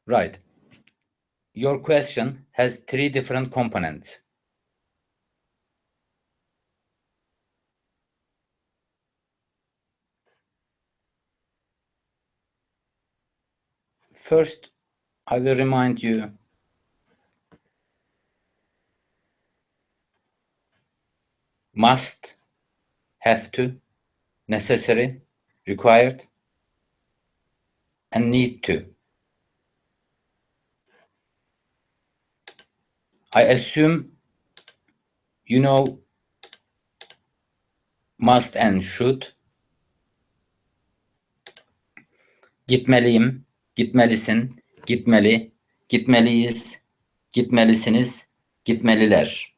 Right. Your question has 3 different components. First, I will remind you must, have to, necessary, required, and need to. I assume you know must and should. Gitmeliyim, gitmelisin, gitmeli, gitmeliyiz, gitmelisiniz, gitmeliler.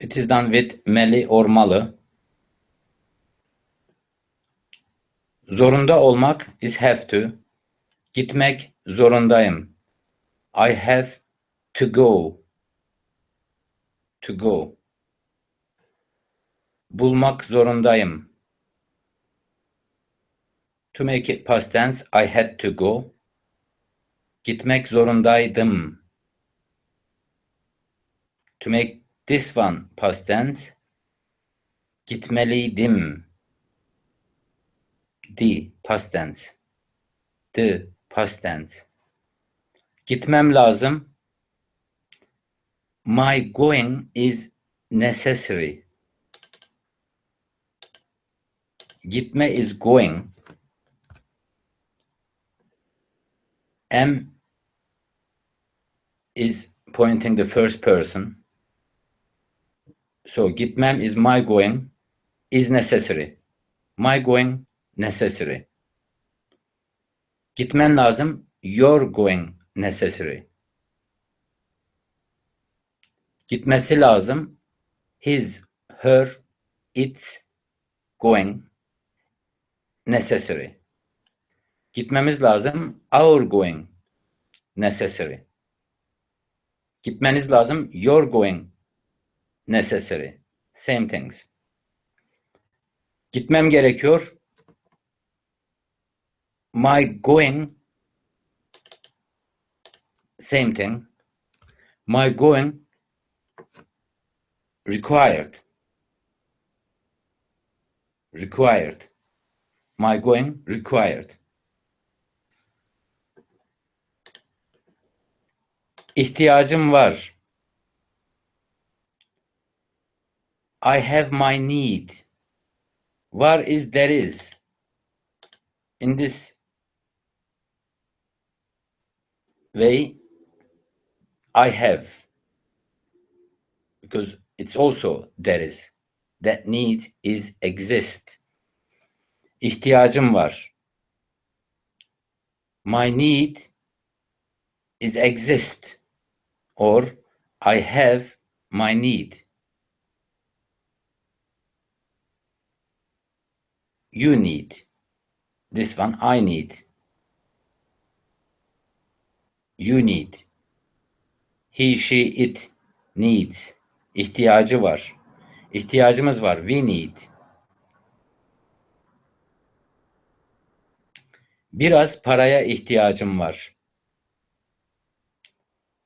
It is done with meli or malı. Zorunda olmak is have to. Gitmek zorundayım. I have to go. To go. Bulmak zorundayım. To make it past tense, I had to go. Gitmek zorundaydım. To make this one past tense, gitmeliydim. The past tense. The past tense. Gitmem lazım. My going is necessary. Gitme is going. Am is pointing the first person. So gitmem is my going is necessary. My going necessary. Gitmen lazım. Your going necessary. Gitmesi lazım. His, her, its going necessary. Gitmemiz lazım. Our going necessary. Gitmeniz lazım. Your going necessary. Same things. Gitmem gerekiyor. My going same thing. My going required. Required. My going required. İhtiyacım var. I have my need. Var is there is. In this way, I have. Because it's also there is. That need is exist. İhtiyacım var. My need is exist. Or I have my need. You need. This one I need. You need. He, she, it needs. İhtiyacı var. İhtiyacımız var. We need. Biraz paraya ihtiyacım var.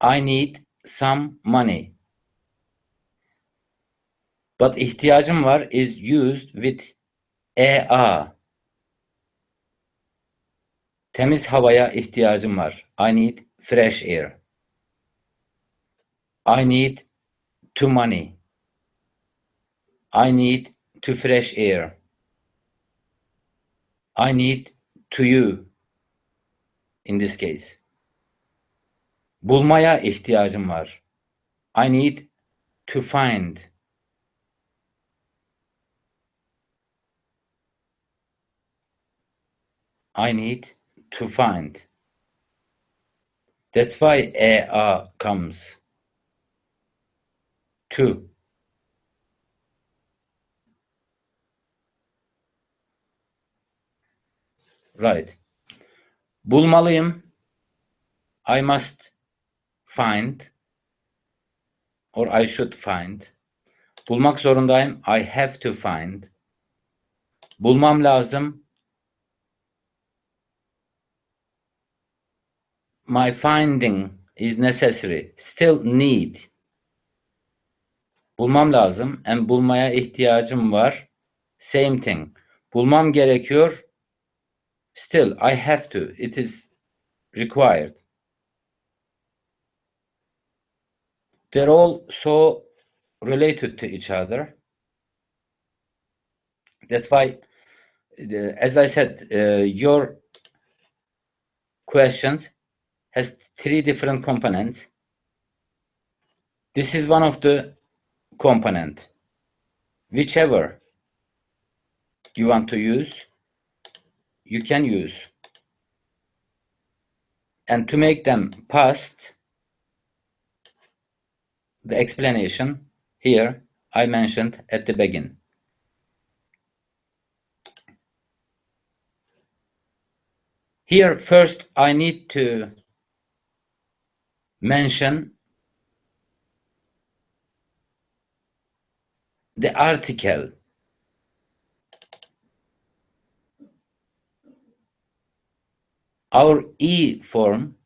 I need some money. But ihtiyacım var is used with a. Temiz havaya ihtiyacım var. I need fresh air. I need to money. I need to fresh air. I need to you. In this case. Bulmaya ihtiyacım var. I need to find. I need to find. That's why a comes. To. Right. Bulmalıyım. I must find. Or I should find. Bulmak zorundayım. I have to find. Bulmam lazım. My finding is necessary. Still need. Bulmam lazım. And bulmaya ihtiyacım var. Same thing. Bulmam gerekiyor. Still, I have to. It is required. They're all so related to each other. That's why, as I said, your questions has 3 different components. This is one of the component. Whichever you want to use, you can use. And to make them past, the explanation here I mentioned at the beginning. Here first I need to mention the article. Our E form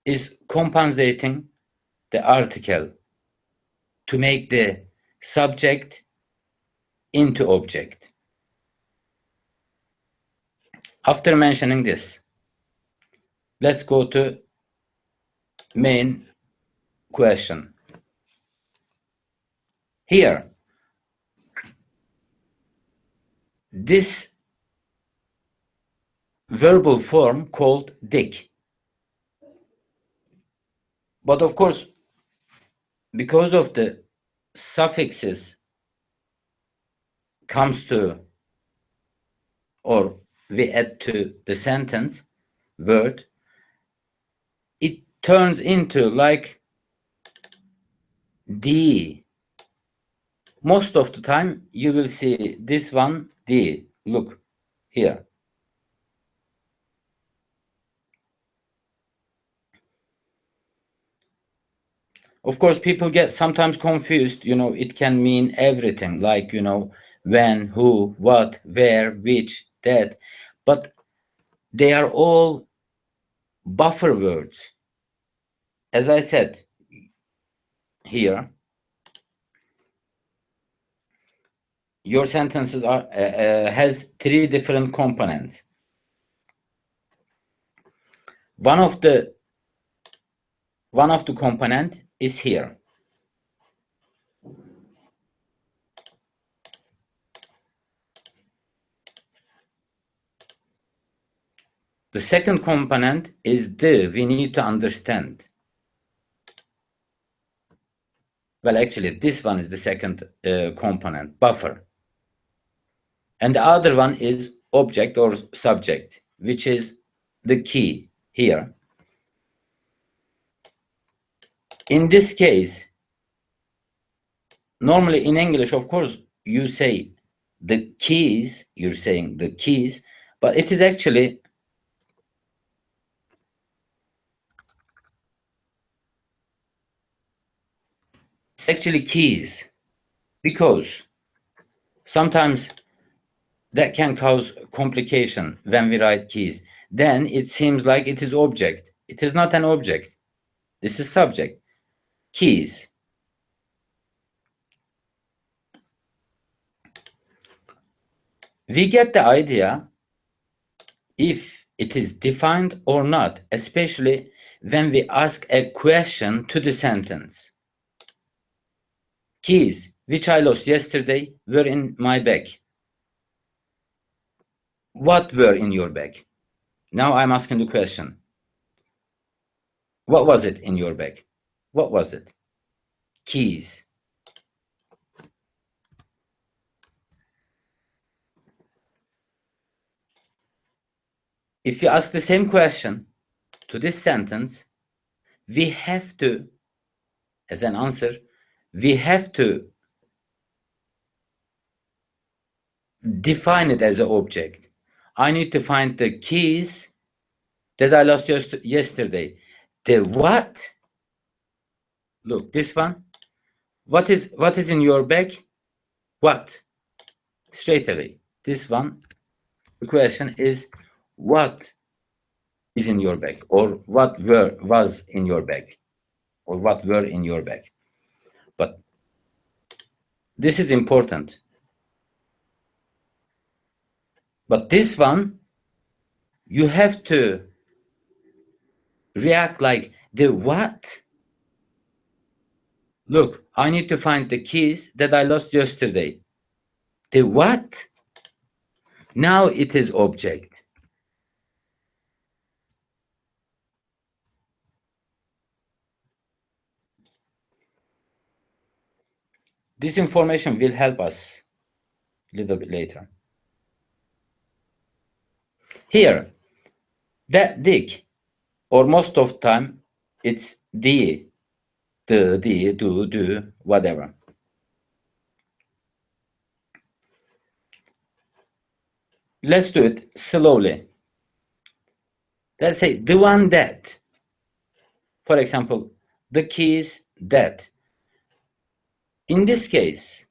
is compensating the article to make the subject into object. After mentioning this, let's go to main question. Here, this verbal form called dig. But of course, because of the suffixes comes to, or we add to the sentence word, it turns into like D. Most of the time you will see this one D. Look here. Of course, people get sometimes confused, it can mean everything, like, when, who, what, where, which, that, but they are all buffer words. As I said here, your sentences are has 3 different components. One of the component is here. The second component is we need to understand. Well, actually, this one is the second component, buffer. And the other one is object or subject, which is the key here. In this case, normally in English, of course, you say the keys, you're saying the keys, but it is actually keys, because sometimes that can cause complication when we write keys. Then it seems like it is object. It is not an object. This is subject. Keys. We get the idea if it is defined or not, especially when we ask a question to the sentence. Keys, which I lost yesterday, were in my bag. What were in your bag? Now I'm asking the question. What was it in your bag? What was it? Keys. If you ask the same question to this sentence, we have to, as an answer, we have to define it as an object. I need to find the keys that I lost yesterday. The what Look, this one. What is in your bag? What? Straight away. This one, the question is, what is in your bag, or what was in your bag, or what were in your bag. But this is important. But this one, you have to react like the what? Look, I need to find the keys that I lost yesterday. The what? Now it is object. This information will help us a little bit later. Here, that dig, or most of time, it's the, do, whatever. Let's do it slowly. Let's say the one that, for example, the keys that. In this case,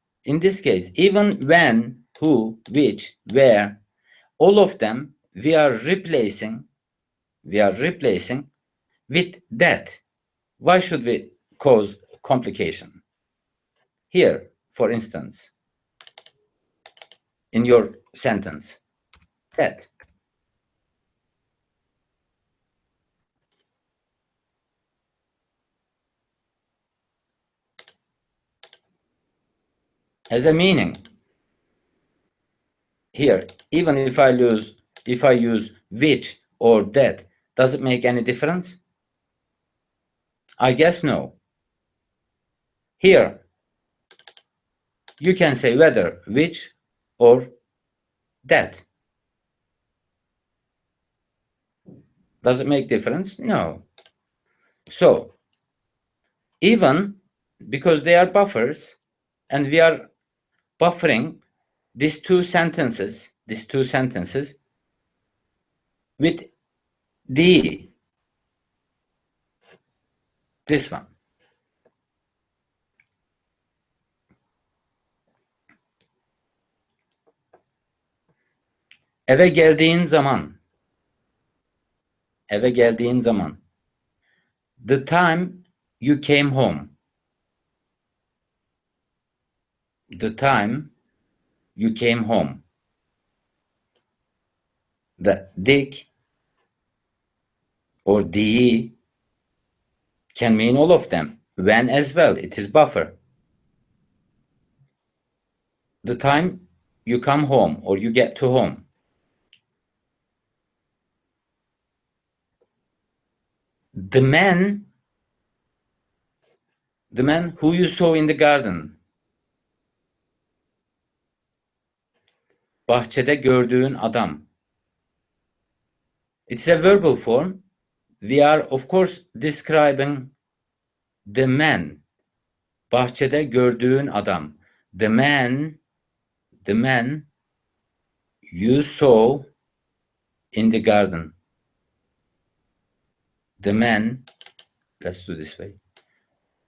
even when, who, which, where, all of them we are replacing with that. Why should we cause complication? Here, for instance, in your sentence, that. Has a meaning. Here, even if I use which or that, does it make any difference? I guess no. Here, you can say whether which or that. Does it make difference? No. So, even because they are buffers, and we are buffering these two sentences with this one. Eve geldiğin zaman. The time you came home. The time you came home. The dig or the can mean all of them. When as well, it is buffer. The time you come home or you get to home. The man who you saw in the garden. Bahçede gördüğün adam. It's a verbal form. We are of course describing the man. Bahçede gördüğün adam. The man you saw in the garden. The man, let's do this way.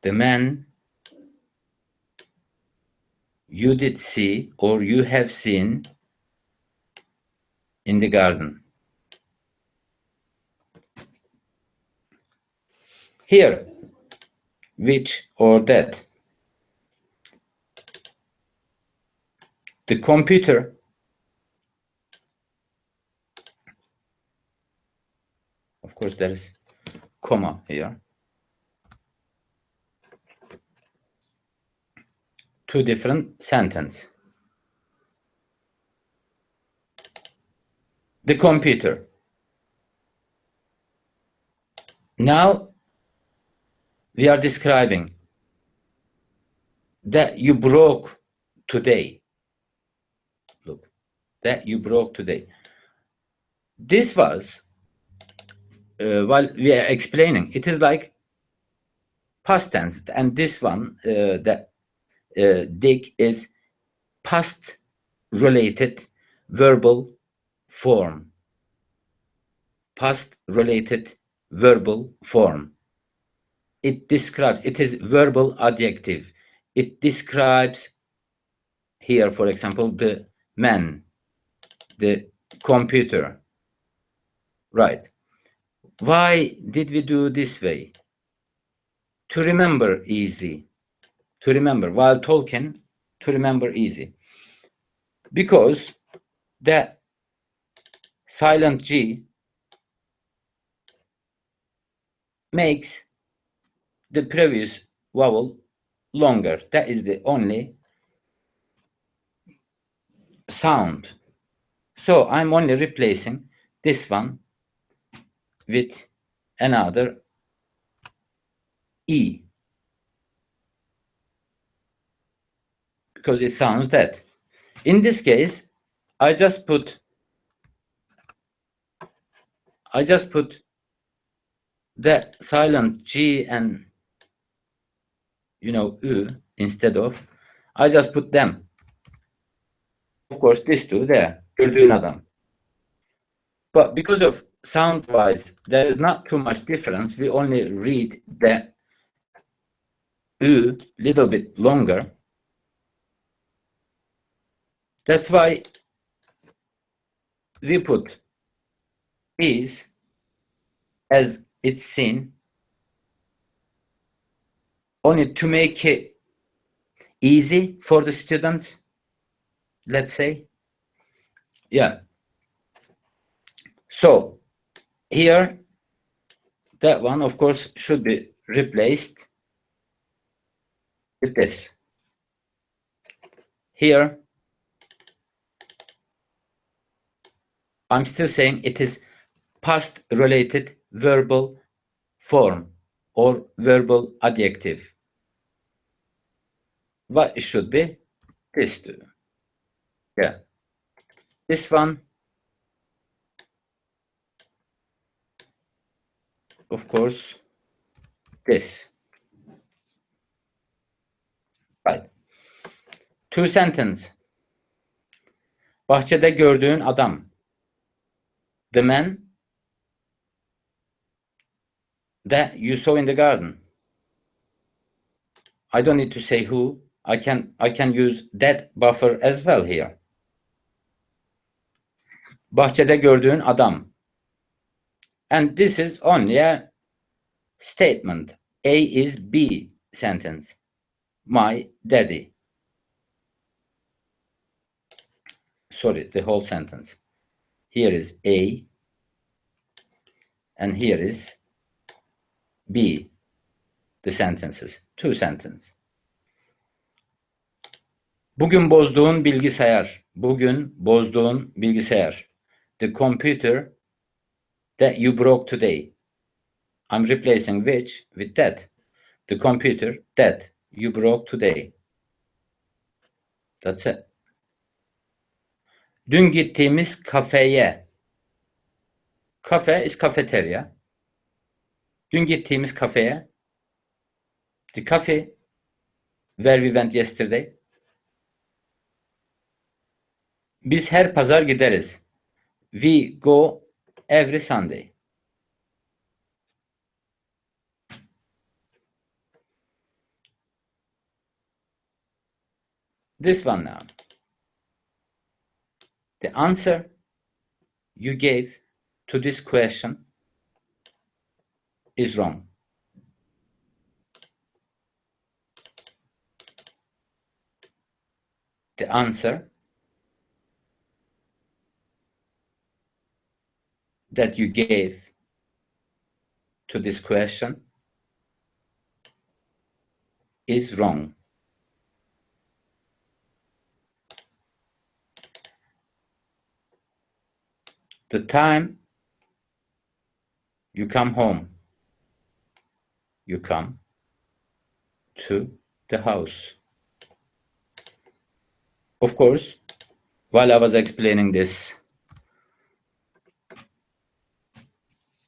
The man you did see or you have seen in the garden. Here, which or that. The computer of course there is comma here. Two different sentences. The computer. Now we are describing that you broke today. Look, that you broke today. This was, while we are explaining, it is like past tense, and this one, that dig is past related verbal form. Past related verbal form. it describes, it is verbal adjective. It describes here, for example, the man, the computer. Right. Why did we do this way? To remember easy. To remember, while talking, to remember easy. Because the silent G makes the previous vowel longer. That is the only sound. So I'm only replacing this one with another E because it sounds that. In this case, I just put the silent G and U instead of. I just put them. Of course, this two there. Gördüğün adam. But because of sound-wise, there is not too much difference. We only read the U little bit longer. That's why we put is as it's seen only to make it easy for the students, let's say. Yeah. So here, that one, of course, should be replaced with this. Here, I'm still saying it is past related verbal form or verbal adjective. What it should be? This two. Yeah. This one, of course, this. Right. Two sentence. Bahçede gördüğün adam. The man that you saw in the garden. I don't need to say who. I can use that buffer as well here. Bahçede gördüğün adam. And this is only a statement. A is B sentence. My daddy. Sorry, the whole sentence. Here is A. And here is B. The sentences. Two sentences. Bugün bozduğun bilgisayar. Bugün bozduğun bilgisayar. The computer that you broke today. I'm replacing which with that. The computer that you broke today. That's it. Dün gittiğimiz kafeye. Cafe is cafeteria. Dün gittiğimiz kafeye. The cafe where we went yesterday. Biz her pazar gideriz. We go every Sunday. This one now. The answer you gave to this question is wrong. The answer that you gave to this question is wrong. The time you come home, you come to the house. Of course, while I was explaining this,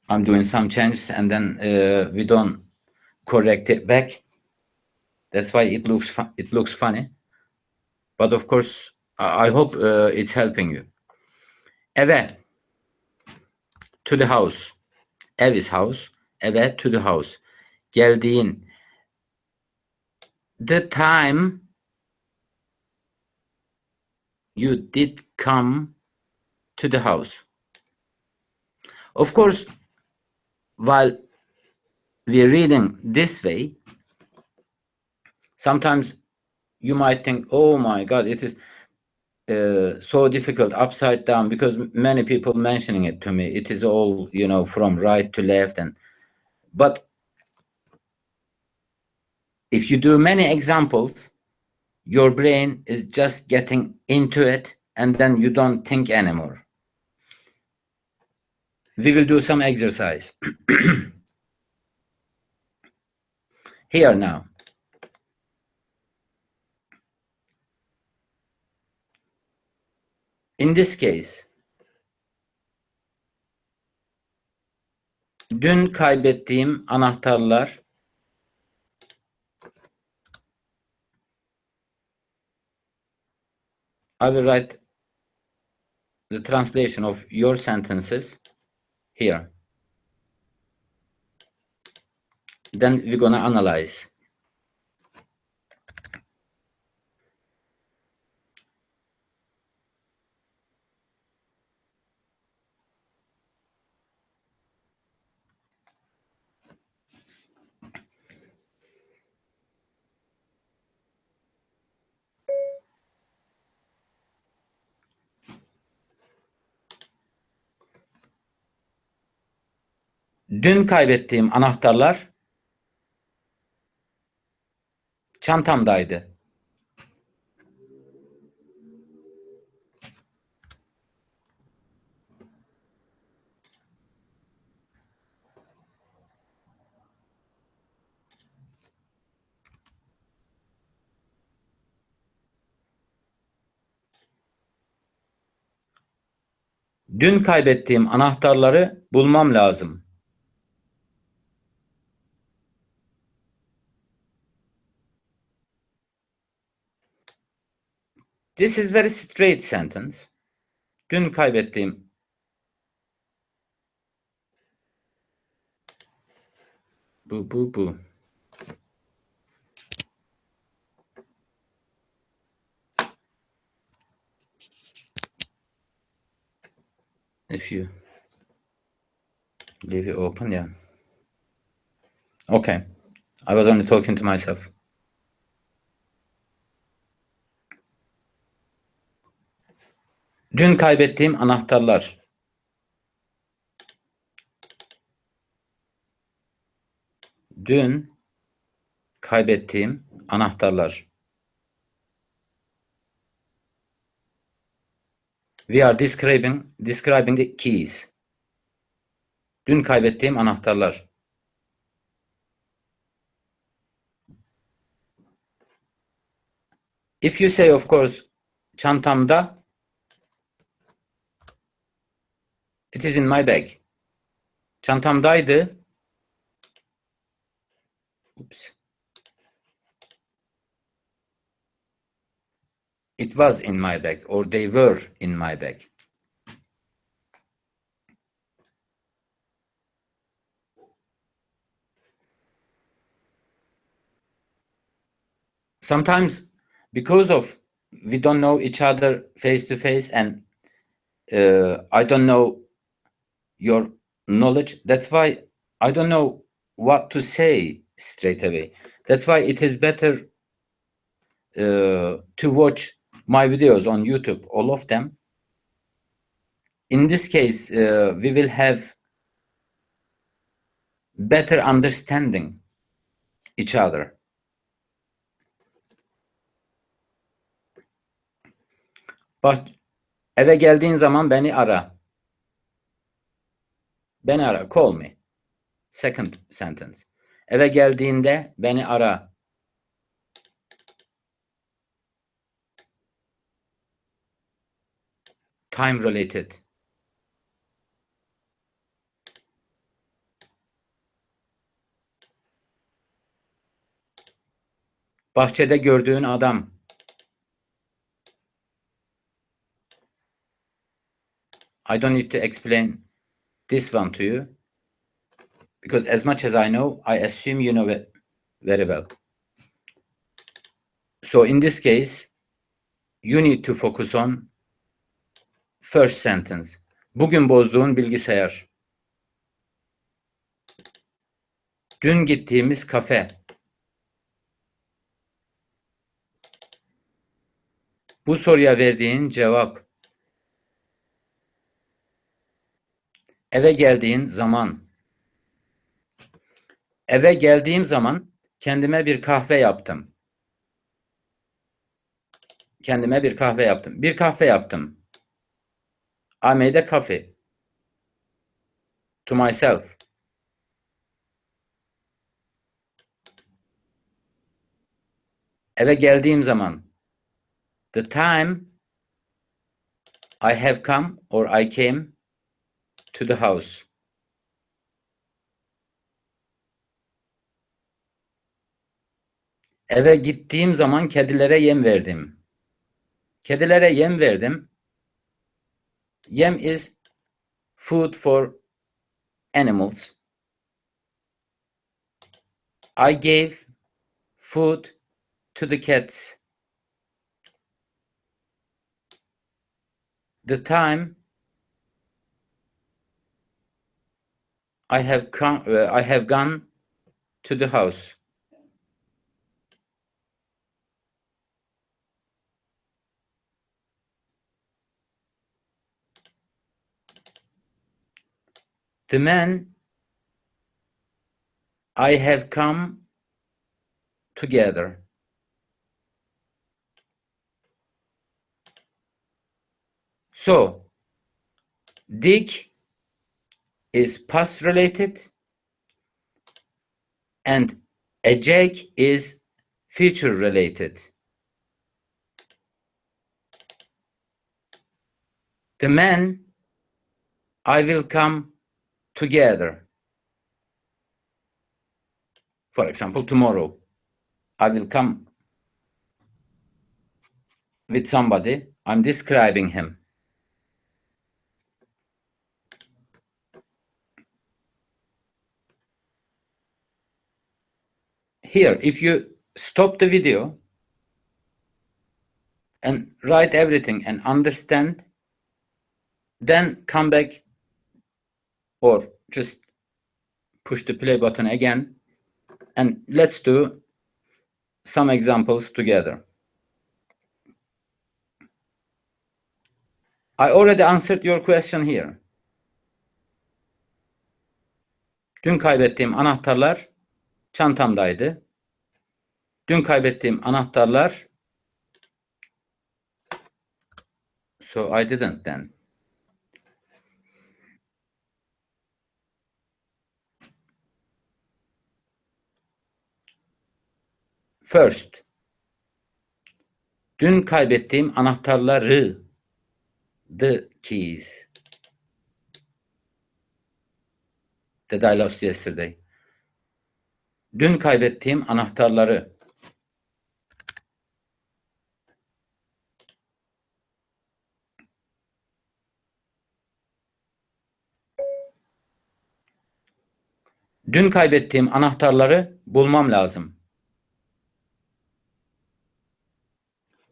I'm doing some changes and then we don't correct it back. That's why it looks funny. But of course, I hope it's helping you. Eve, to the house. Ev is house. Eve, to the house. Geldiğin. The time you did come to the house. Of course, while we're reading this way, sometimes you might think, oh my God, it is so difficult upside down, because many people mentioning it to me. It is all, from right to left. But if you do many examples, your brain is just getting into it, and then you don't think anymore. We will do some exercise. Here now. In this case, dün kaybettiğim anahtarlar. I will write the translation of your sentences here. Then we're gonna analyze. Dün kaybettiğim anahtarlar çantamdaydı. Dün kaybettiğim anahtarları bulmam lazım. This is very straight sentence. Dün kaybettiğim bu. If you leave it open, yeah. Okay. I was only talking to myself. Dün kaybettiğim anahtarlar. Dün kaybettiğim anahtarlar. We are describing the keys. Dün kaybettiğim anahtarlar. If you say, of course, çantamda, it is in my bag. Çantamdaydı. Oops. It was in my bag, or they were in my bag. Sometimes, because of we don't know each other face to face, and I don't know your knowledge, that's why I don't know what to say straight away. That's why it is better to watch my videos on YouTube, all of them. In this case, we will have better understanding each other. Bak, eve geldiğin zaman beni ara. Beni ara, call me. Second sentence. Eve geldiğinde beni ara. Time related. Bahçede gördüğün adam. I don't need to explain this one to you. Because as much as I know, I assume you know it very well. So in this case, you need to focus on first sentence. Bugün bozduğun bilgisayar. Dün gittiğimiz kafe. Bu soruya verdiğin cevap. Eve geldiğin zaman. Eve geldiğim zaman kendime bir kahve yaptım. Kendime bir kahve yaptım. Bir kahve yaptım. I made a coffee to myself. Eve geldiğim zaman. The time I have come or I came to the house. Eve gittiğim zaman kedilere yem verdim. Kedilere yem verdim. Yem is food for animals. I gave food to the cats. The time I have gone to the house. The men I have come together. So, Dick is past related and Ejek is future related. The men I will come together. For example, tomorrow I will come with somebody. I'm describing him. Here, if you stop the video and write everything and understand, then come back or just push the play button again and let's do some examples together. I already answered your question here. Dün kaybettiğim anahtarlar çantamdaydı. Dün kaybettiğim anahtarlar. So I didn't then. First. Dün kaybettiğim anahtarları. The keys. That I lost yesterday. Dün kaybettiğim anahtarları. Dün kaybettiğim anahtarları bulmam lazım.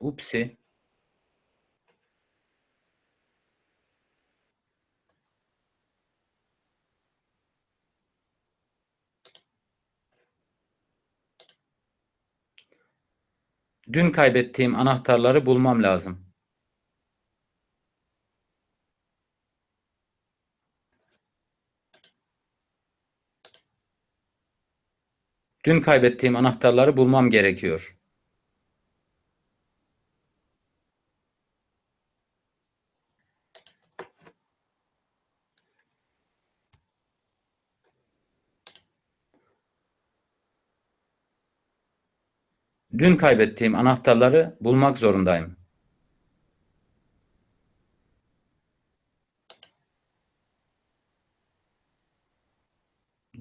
Upsi. Dün kaybettiğim anahtarları bulmam lazım. Dün kaybettiğim anahtarları bulmam gerekiyor. Dün kaybettiğim anahtarları bulmak zorundayım.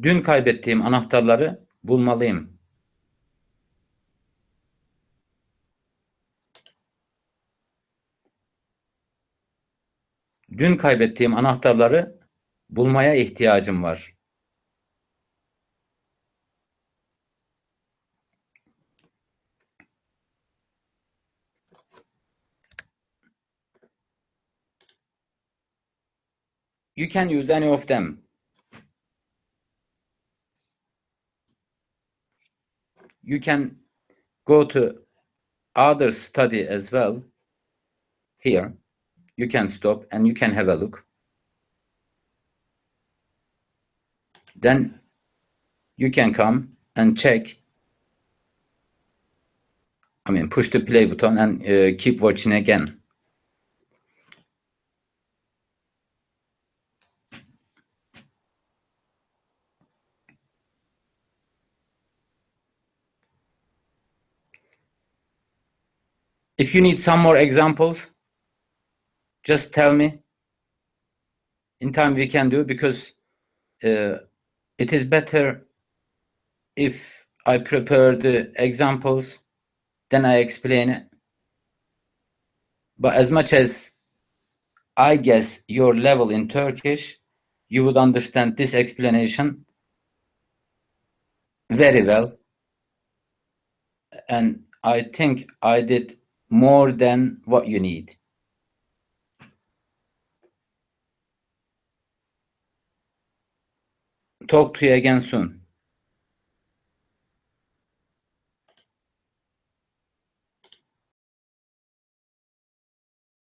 Dün kaybettiğim anahtarları bulmalıyım. Dün kaybettiğim anahtarları bulmaya ihtiyacım var. You can use any of them. You can go to other study as well. Here, you can stop and you can have a look. Then you can come and check. I mean, push the play button and keep watching again. If you need some more examples, just tell me. In time we can do, because it is better if I prepare the examples, then I explain it. But as much as I guess your level in Turkish, you would understand this explanation very well. And I think I did more than what you need. Talk to you again soon.